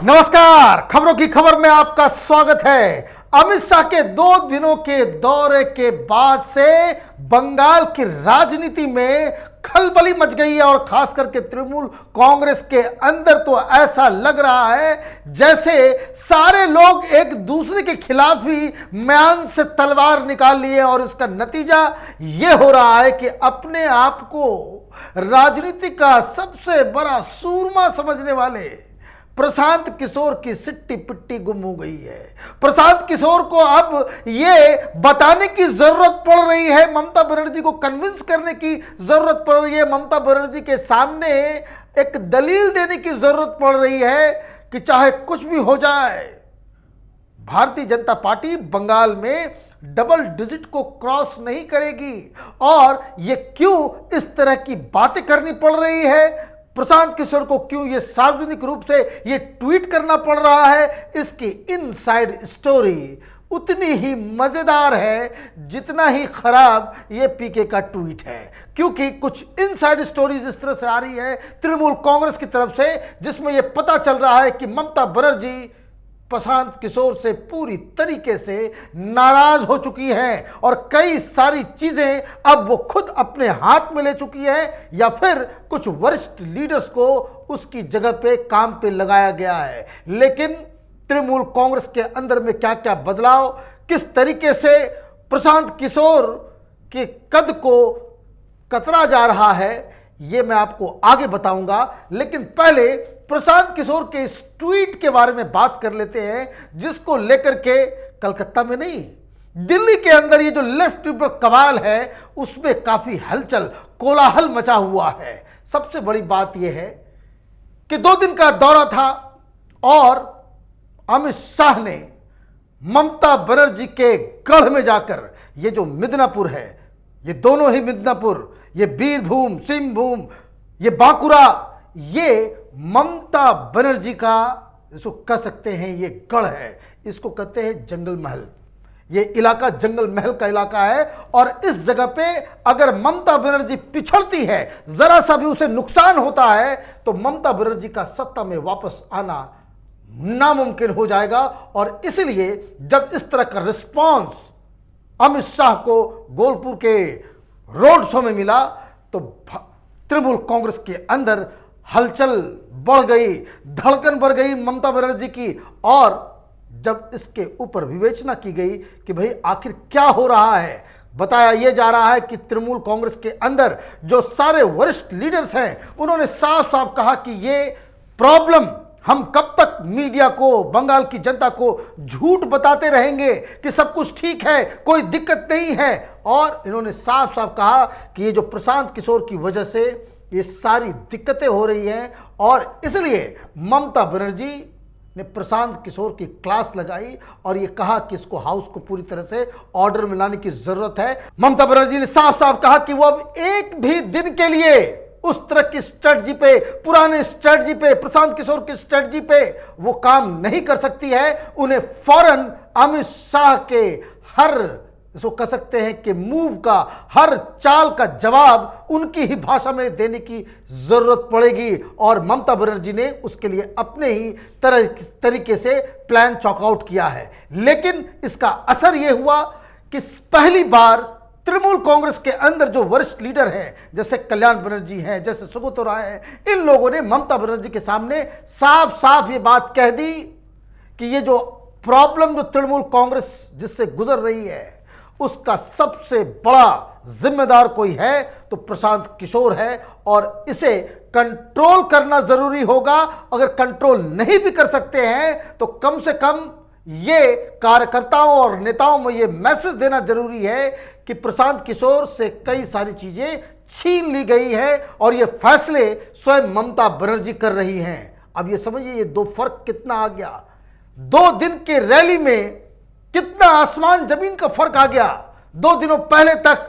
नमस्कार, खबरों की खबर में आपका स्वागत है। अमित शाह के 2 दिनों के दौरे के बाद से बंगाल की राजनीति में खलबली मच गई है और खास करके तृणमूल कांग्रेस के अंदर तो ऐसा लग रहा है जैसे सारे लोग एक दूसरे के खिलाफ ही म्यान से तलवार निकाल लिए और इसका नतीजा यह हो रहा है कि अपने आप को राजनीति का सबसे बड़ा सूरमा समझने वाले प्रशांत किशोर की सिट्टी पिट्टी गुम हो गई है। प्रशांत किशोर को अब यह बताने की जरूरत पड़ रही है, ममता बनर्जी को कन्विंस करने की जरूरत पड़ रही है, ममता बनर्जी के सामने एक दलील देने की जरूरत पड़ रही है कि चाहे कुछ भी हो जाए भारतीय जनता पार्टी बंगाल में डबल डिजिट को क्रॉस नहीं करेगी। और यह क्यों इस तरह की बातें करनी पड़ रही है, प्रशांत किशोर को क्यों ये सार्वजनिक रूप से ये ट्वीट करना पड़ रहा है, इसकी इनसाइड स्टोरी उतनी ही मजेदार है जितना ही खराब ये पीके का ट्वीट है। क्योंकि कुछ इनसाइड स्टोरीज इस तरह से आ रही है तृणमूल कांग्रेस की तरफ से जिसमें यह पता चल रहा है कि ममता बनर्जी प्रशांत किशोर से पूरी तरीके से नाराज हो चुकी हैं और कई सारी चीजें अब वो खुद अपने हाथ में ले चुकी है या फिर कुछ वरिष्ठ लीडर्स को उसकी जगह पे काम पे लगाया गया है। लेकिन तृणमूल कांग्रेस के अंदर में क्या क्या बदलाव, किस तरीके से प्रशांत किशोर के कद को कतरा जा रहा है, ये मैं आपको आगे बताऊंगा। लेकिन पहले प्रशांत किशोर के इस ट्वीट के बारे में बात कर लेते हैं जिसको लेकर के कलकत्ता में नहीं दिल्ली के अंदर ये जो लेफ्ट लिबरल कमाल है उसमें काफी हलचल कोलाहल मचा हुआ है। सबसे बड़ी बात यह है कि 2 दिन का दौरा था और अमित शाह ने ममता बनर्जी के गढ़ में जाकर ये जो मिदनापुर है, ये दोनों ही मिदनापुर, ये बीरभूम, सिंहभूम, ये बांकुरा, ये ममता बनर्जी का इसको कह सकते हैं ये गढ़ है, इसको कहते हैं जंगल महल। ये इलाका जंगल महल का इलाका है और इस जगह पे अगर ममता बनर्जी पिछड़ती है, जरा सा भी उसे नुकसान होता है तो ममता बनर्जी का सत्ता में वापस आना नामुमकिन हो जाएगा। और इसलिए जब इस तरह का रिस्पॉन्स अमित शाह को गोलपुर के रोड शो में मिला तो तृणमूल कांग्रेस के अंदर हलचल बढ़ गई, धड़कन बढ़ गई ममता बनर्जी की। और जब इसके ऊपर विवेचना की गई कि भाई आखिर क्या हो रहा है, बताया यह जा रहा है कि तृणमूल कांग्रेस के अंदर जो सारे वरिष्ठ लीडर्स हैं उन्होंने साफ साफ कहा कि ये प्रॉब्लम हम कब तक मीडिया को, बंगाल की जनता को झूठ बताते रहेंगे कि सब कुछ ठीक है, कोई दिक्कत नहीं है। और इन्होंने साफ साफ कहा कि ये जो प्रशांत किशोर की वजह से ये सारी दिक्कतें हो रही हैं और इसलिए ममता बनर्जी ने प्रशांत किशोर की क्लास लगाई और ये कहा कि इसको हाउस को पूरी तरह से ऑर्डर में लाने की जरूरत है। ममता बनर्जी ने साफ साफ कहा कि वो अब एक भी दिन के लिए उस तरह की स्ट्रेटजी पे, पुराने स्ट्रेटजी पे, प्रशांत किशोर की स्ट्रेटजी पे वो काम नहीं कर सकती है। उन्हें फौरन अमित शाह के हर, इसको कह सकते हैं कि मूव का, हर चाल का जवाब उनकी ही भाषा में देने की जरूरत पड़ेगी। और ममता बनर्जी ने उसके लिए अपने ही तरीके से प्लान चॉकआउट किया है। लेकिन इसका असर यह हुआ कि पहली बार तृणमूल कांग्रेस के अंदर जो वरिष्ठ लीडर हैं जैसे कल्याण बनर्जी हैं, जैसे सुगतो राय हैं, इन लोगों ने ममता बनर्जी के सामने साफ साफ ये बात कह दी कि ये जो प्रॉब्लम जो तृणमूल कांग्रेस जिससे गुजर रही है उसका सबसे बड़ा जिम्मेदार कोई है तो प्रशांत किशोर है और इसे कंट्रोल करना जरूरी होगा। अगर कंट्रोल नहीं भी कर सकते हैं तो कम से कम ये कार्यकर्ताओं और नेताओं में ये मैसेज देना जरूरी है कि प्रशांत किशोर से कई सारी चीजें छीन ली गई है और ये फैसले स्वयं ममता बनर्जी कर रही हैं। अब ये समझिए ये 2 फर्क कितना आ गया, 2 दिन के रैली में कितना आसमान जमीन का फर्क आ गया। 2 दिनों पहले तक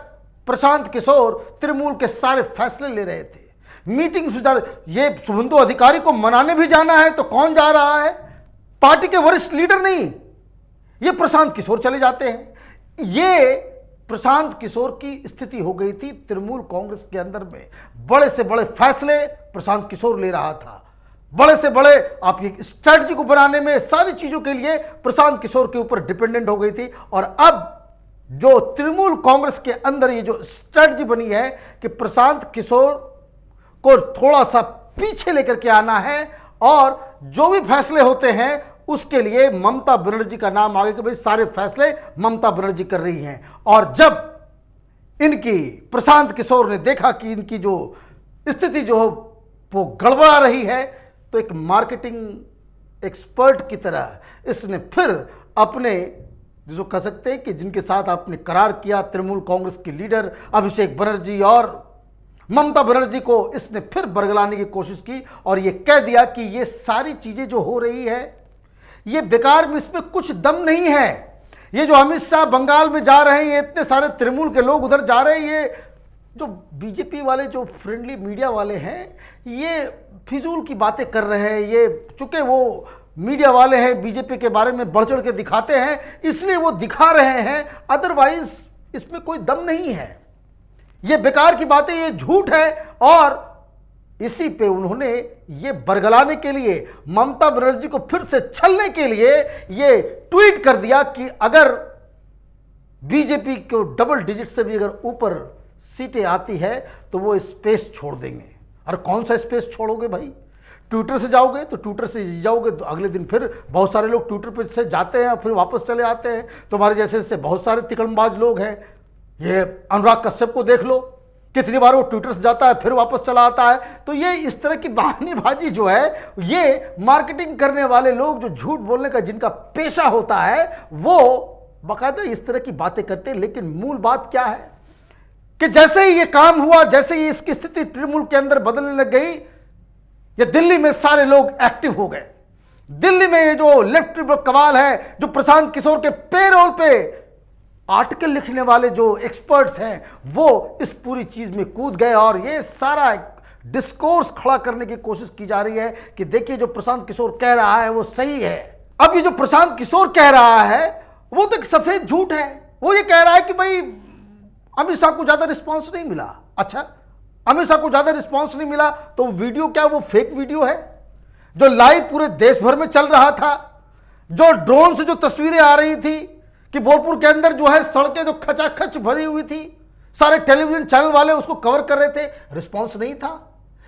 प्रशांत किशोर तृणमूल के सारे फैसले ले रहे थे, मीटिंग में ये शुभेंदु अधिकारी को मनाने भी जाना है तो कौन जा रहा है, पार्टी के वरिष्ठ लीडर नहीं, ये प्रशांत किशोर चले जाते हैं। ये प्रशांत किशोर की स्थिति हो गई थी तृणमूल कांग्रेस के अंदर में, बड़े से बड़े फैसले प्रशांत किशोर ले रहा था। बड़े से बड़े आप ये स्ट्रैटेजी को बनाने में सारी चीजों के लिए प्रशांत किशोर के ऊपर डिपेंडेंट हो गई थी। और अब जो तृणमूल कांग्रेस के अंदर ये जो स्ट्रैटेजी बनी है कि प्रशांत किशोर को थोड़ा सा पीछे लेकर के आना है और जो भी फैसले होते हैं उसके लिए ममता बनर्जी का नाम आगे कि भाई सारे फैसले ममता बनर्जी कर रही हैं। और जब इनकी प्रशांत किशोर ने देखा कि इनकी जो स्थिति जो वो गड़बड़ा रही है, तो एक मार्केटिंग एक्सपर्ट की तरह इसने फिर अपने जिसको कह सकते हैं कि जिनके साथ आपने करार किया तृणमूल कांग्रेस की लीडर अभिषेक बनर्जी और ममता बनर्जी को इसने फिर बरगलाने की कोशिश की और ये कह दिया कि ये सारी चीजें जो हो रही है ये बेकार में, इसमें कुछ दम नहीं है। ये जो अमित शाह बंगाल में जा रहे हैं, इतने सारे तृणमूल के लोग उधर जा रहे हैं, ये जो बीजेपी वाले जो फ्रेंडली मीडिया वाले हैं ये फिजूल की बातें कर रहे हैं। ये चूंकि वो मीडिया वाले हैं बीजेपी के बारे में बढ़ चढ़ के दिखाते हैं इसलिए वो दिखा रहे हैं, अदरवाइज इसमें कोई दम नहीं है। ये बेकार की बातें, ये झूठ है। और इसी पे उन्होंने ये बरगलाने के लिए ममता बनर्जी को फिर से छलने के लिए ये ट्वीट कर दिया कि अगर बीजेपी को डबल डिजिट से भी अगर ऊपर सीटें आती है तो वो स्पेस छोड़ देंगे। और कौन सा स्पेस छोड़ोगे भाई? ट्विटर से जाओगे तो ट्विटर से जाओगे तो अगले दिन फिर बहुत सारे लोग ट्विटर पर से जाते हैं और फिर वापस चले आते हैं। तुम्हारे जैसे बहुत सारे तिकड़मबाज लोग हैं। ये अनुराग कश्यप को देख लो, कितनी बार वो ट्विटर से जाता है फिर वापस चला आता है। तो ये इस तरह की बहानेबाजी जो है, ये मार्केटिंग करने वाले लोग जो झूठ बोलने का जिनका पेशा होता है वो बाकायदा इस तरह की बातें करते हैं। लेकिन मूल बात क्या है कि जैसे ही ये काम हुआ, जैसे ही इसकी स्थिति तृणमूल के अंदर बदलने लग गई, ये दिल्ली में सारे लोग एक्टिव हो गए। दिल्ली में ये जो लेफ्ट कवाल है, जो प्रशांत किशोर के पेरोल पे आर्टिकल लिखने वाले जो एक्सपर्ट्स हैं, वो इस पूरी चीज में कूद गए और ये सारा डिस्कोर्स खड़ा करने की कोशिश की जा रही है कि देखिए जो प्रशांत किशोर कह रहा है वो सही है। अब ये जो प्रशांत किशोर कह रहा है वो तो एक सफेद झूठ है। वो ये कह रहा है कि भाई अमित शाह को ज्यादा रिस्पॉन्स नहीं मिला। अच्छा, अमित शाह को ज्यादा रिस्पॉन्स नहीं मिला तो वीडियो क्या वो फेक वीडियो है जो लाइव पूरे देश भर में चल रहा था? जो ड्रोन से जो तस्वीरें आ रही थी कि बोलपुर के अंदर जो है सड़कें जो खचाखच भरी हुई थी, सारे टेलीविजन चैनल वाले उसको कवर कर रहे थे, रिस्पांस नहीं था।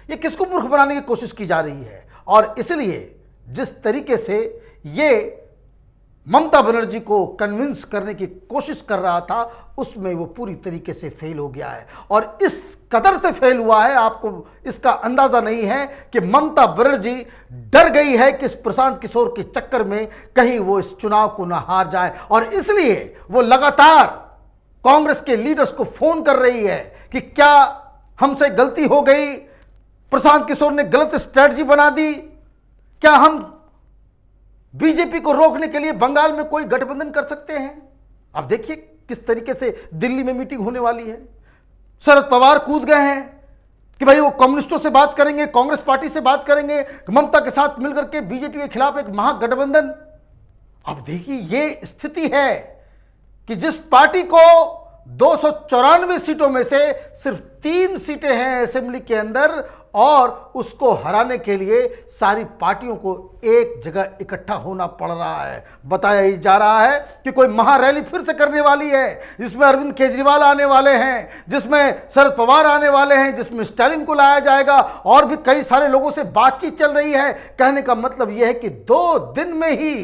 ये किसको मूर्ख बनाने की कोशिश की जा रही है? और इसलिए जिस तरीके से ये ममता बनर्जी को कन्विंस करने की कोशिश कर रहा था उसमें वो पूरी तरीके से फेल हो गया है। और इस कदर से फेल हुआ है, आपको इसका अंदाजा नहीं है कि ममता बनर्जी डर गई है कि इस प्रशांत किशोर के चक्कर में कहीं वो इस चुनाव को ना हार जाए। और इसलिए वो लगातार कांग्रेस के लीडर्स को फोन कर रही है कि क्या हमसे गलती हो गई, प्रशांत किशोर ने गलत स्ट्रेटजी बना दी, क्या हम बीजेपी को रोकने के लिए बंगाल में कोई गठबंधन कर सकते हैं? अब देखिए किस तरीके से दिल्ली में मीटिंग होने वाली है। शरद पवार कूद गए हैं कि भाई वो कम्युनिस्टों से बात करेंगे, कांग्रेस पार्टी से बात करेंगे, ममता के साथ मिलकर के बीजेपी के खिलाफ एक महागठबंधन। अब देखिए ये स्थिति है कि जिस पार्टी को 294 सीटों में से सिर्फ 3 सीटें हैं असेंबली के अंदर और उसको हराने के लिए सारी पार्टियों को एक जगह इकट्ठा होना पड़ रहा है। बताया जा रहा है कि कोई महारैली फिर से करने वाली है जिसमें अरविंद केजरीवाल आने वाले हैं, जिसमें शरद पवार आने वाले हैं, जिसमें स्टालिन को लाया जाएगा और भी कई सारे लोगों से बातचीत चल रही है। कहने का मतलब यह है कि 2 दिन में ही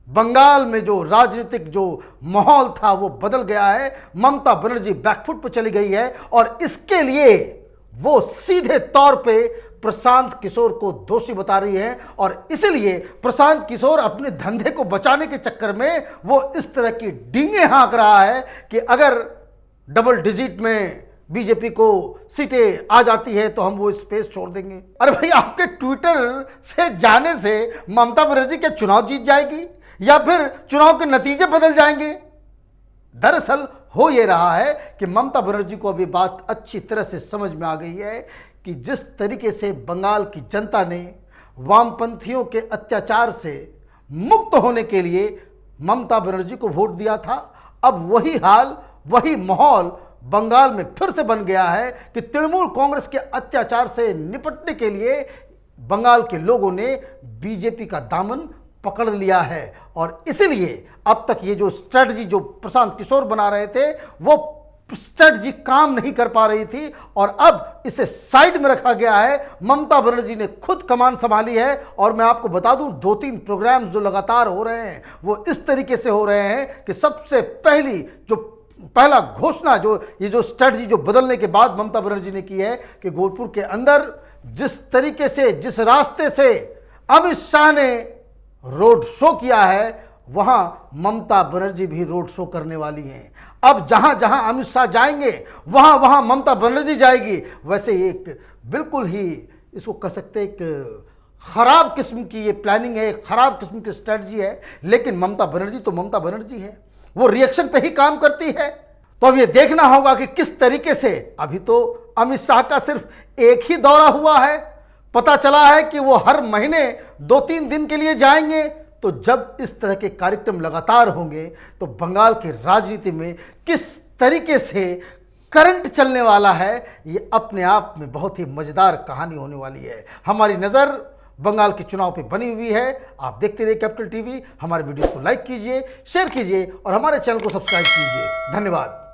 बंगाल में जो राजनीतिक जो माहौल था वो बदल गया है। ममता बनर्जी बैकफुट पर चली गई है और इसके लिए वो सीधे तौर पे प्रशांत किशोर को दोषी बता रही है। और इसलिए प्रशांत किशोर अपने धंधे को बचाने के चक्कर में वो इस तरह की डींगे हाँक रहा है कि अगर डबल डिजिट में बीजेपी को सीटें आ जाती है तो हम वो स्पेस छोड़ देंगे। अरे भाई, आपके ट्विटर से जाने से ममता बनर्जी क्या चुनाव जीत जाएगी या फिर चुनाव के नतीजे बदल जाएंगे? दरअसल हो ये रहा है कि ममता बनर्जी को अभी बात अच्छी तरह से समझ में आ गई है कि जिस तरीके से बंगाल की जनता ने वामपंथियों के अत्याचार से मुक्त होने के लिए ममता बनर्जी को वोट दिया था, अब वही हाल वही माहौल बंगाल में फिर से बन गया है कि तृणमूल कांग्रेस के अत्याचार से निपटने के लिए बंगाल के लोगों ने बीजेपी का दामन पकड़ लिया है और इसीलिए अब तक ये जो स्ट्रेटजी जो प्रशांत किशोर बना रहे थे वो स्ट्रेटजी काम नहीं कर पा रही थी और अब इसे साइड में रखा गया है। ममता बनर्जी ने खुद कमान संभाली है और मैं आपको बता दूं 2-3 प्रोग्राम जो लगातार हो रहे हैं वो इस तरीके से हो रहे हैं कि सबसे पहला घोषणा जो ये जो स्ट्रेटजी जो बदलने के बाद ममता बनर्जी ने की है कि गोरखपुर के अंदर जिस तरीके से जिस रास्ते से अमित शाह ने रोड शो किया है वहां ममता बनर्जी भी रोड शो करने वाली हैं। अब जहां जहां अमित शाह जाएंगे वहां वहां ममता बनर्जी जाएगी। वैसे एक बिल्कुल ही इसको कह सकते एक खराब किस्म की ये प्लानिंग है, खराब किस्म की स्ट्रेटजी है, लेकिन ममता बनर्जी तो ममता बनर्जी है, वो रिएक्शन पे ही काम करती है। तो अब ये देखना होगा कि किस तरीके से, अभी तो अमित शाह का सिर्फ एक ही दौरा हुआ है, पता चला है कि वो हर महीने 2-3 दिन के लिए जाएंगे। तो जब इस तरह के कार्यक्रम लगातार होंगे तो बंगाल की राजनीति में किस तरीके से करंट चलने वाला है ये अपने आप में बहुत ही मजेदार कहानी होने वाली है। हमारी नज़र बंगाल के चुनाव पे बनी हुई है। आप देखते रहिए कैपिटल टीवी। हमारे वीडियो को लाइक कीजिए, शेयर कीजिए और हमारे चैनल को सब्सक्राइब कीजिए। धन्यवाद।